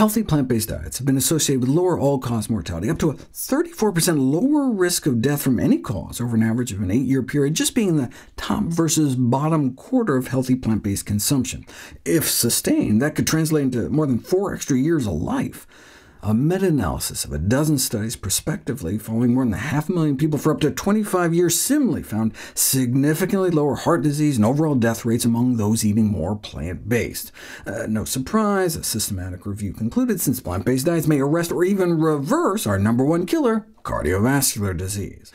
Healthy plant-based diets have been associated with lower all-cause mortality, up to a 34% lower risk of death from any cause over an average of an 8-year period, just being in the top versus bottom quarter of healthy plant-based consumption. If sustained, that could translate into more than 4 extra years of life. A meta-analysis of a dozen studies prospectively following more than 500,000 people for up to 25 years similarly found significantly lower heart disease and overall death rates among those eating more plant-based. No surprise, a systematic review concluded since plant-based diets may arrest or even reverse our #1 killer, cardiovascular disease.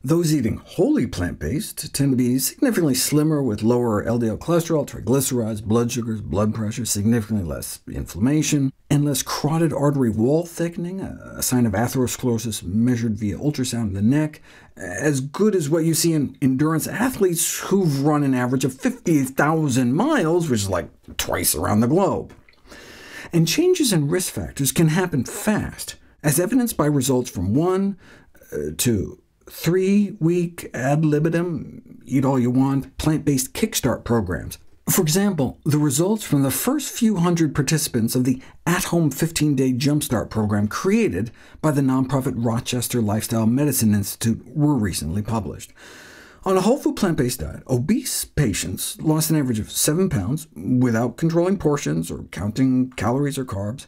Those eating wholly plant-based tend to be significantly slimmer with lower LDL cholesterol, triglycerides, blood sugars, blood pressure, significantly less inflammation, and less carotid artery wall thickening, a sign of atherosclerosis measured via ultrasound in the neck, as good as what you see in endurance athletes who've run an average of 50,000 miles, which is like twice around the globe. And changes in risk factors can happen fast, as evidenced by results from 1 to 3-week ad libitum, eat-all-you-want, plant-based kickstart programs. For example, the results from the first few hundred participants of the at-home 15-day jumpstart program created by the nonprofit Rochester Lifestyle Medicine Institute were recently published. On a whole food plant-based diet, obese patients lost an average of 7 pounds without controlling portions or counting calories or carbs.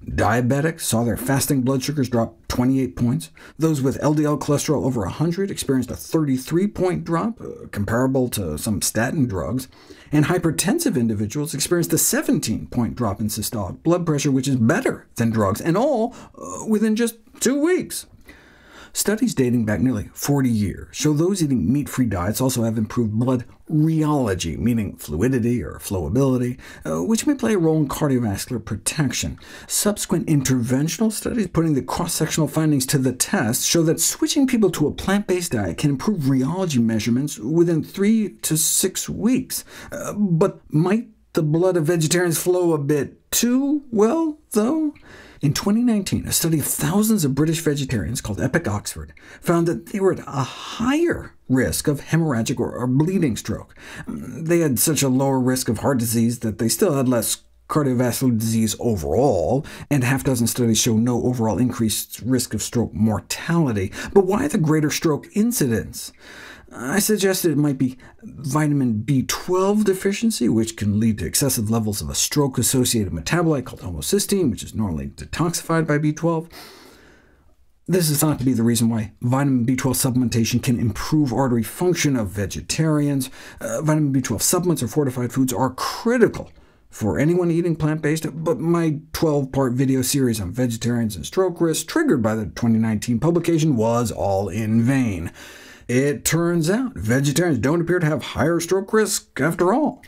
Diabetics saw their fasting blood sugars drop 28 points. Those with LDL cholesterol over 100 experienced a 33-point drop, comparable to some statin drugs. And hypertensive individuals experienced a 17-point drop in systolic blood pressure, which is better than drugs, and all within just 2 weeks. Studies dating back nearly 40 years show those eating meat-free diets also have improved blood rheology, meaning fluidity or flowability, which may play a role in cardiovascular protection. Subsequent interventional studies putting the cross-sectional findings to the test show that switching people to a plant-based diet can improve rheology measurements within 3 to 6 weeks. But might the blood of vegetarians flow a bit too well, though? In 2019, a study of thousands of British vegetarians called Epic Oxford found that they were at a higher risk of hemorrhagic or bleeding stroke. They had such a lower risk of heart disease that they still had less cardiovascular disease overall, and 6 studies show no overall increased risk of stroke mortality. But why the greater stroke incidence? I suggested it might be vitamin B12 deficiency, which can lead to excessive levels of a stroke-associated metabolite called homocysteine, which is normally detoxified by B12. This is thought to be the reason why vitamin B12 supplementation can improve artery function of vegetarians. Vitamin B12 supplements or fortified foods are critical for anyone eating plant-based, but my 12-part video series on vegetarians and stroke risk, triggered by the 2019 publication, was all in vain. It turns out vegetarians don't appear to have higher stroke risk after all.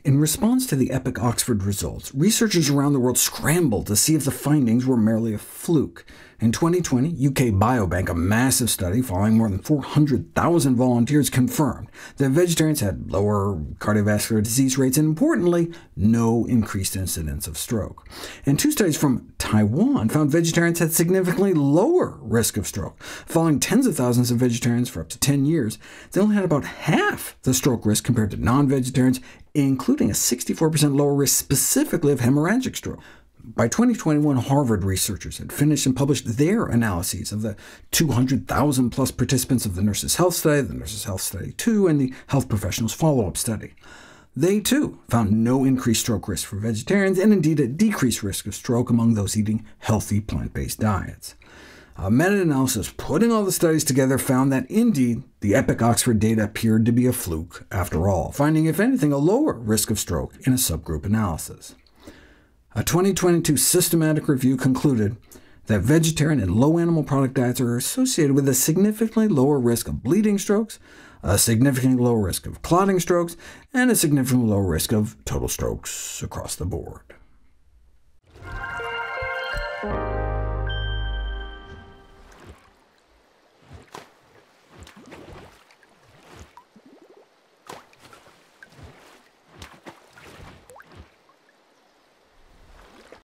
In response to the Epic Oxford results, researchers around the world scrambled to see if the findings were merely a fluke. In 2020, UK Biobank, a massive study following more than 400,000 volunteers, confirmed that vegetarians had lower cardiovascular disease rates, and importantly, no increased incidence of stroke. And 2 studies from Taiwan found vegetarians had significantly lower risk of stroke. Following tens of thousands of vegetarians for up to 10 years, they only had about half the stroke risk compared to non-vegetarians, including a 64% lower risk specifically of hemorrhagic stroke. By 2021, Harvard researchers had finished and published their analyses of the 200,000-plus participants of the Nurses' Health Study, the Nurses' Health Study 2, and the Health Professionals Follow-up Study. They, too, found no increased stroke risk for vegetarians, and indeed a decreased risk of stroke among those eating healthy plant-based diets. A meta-analysis putting all the studies together found that, indeed, the Epic Oxford data appeared to be a fluke after all, finding, if anything, a lower risk of stroke in a subgroup analysis. A 2022 systematic review concluded that vegetarian and low animal product diets are associated with a significantly lower risk of bleeding strokes, a significantly lower risk of clotting strokes, and a significantly lower risk of total strokes across the board.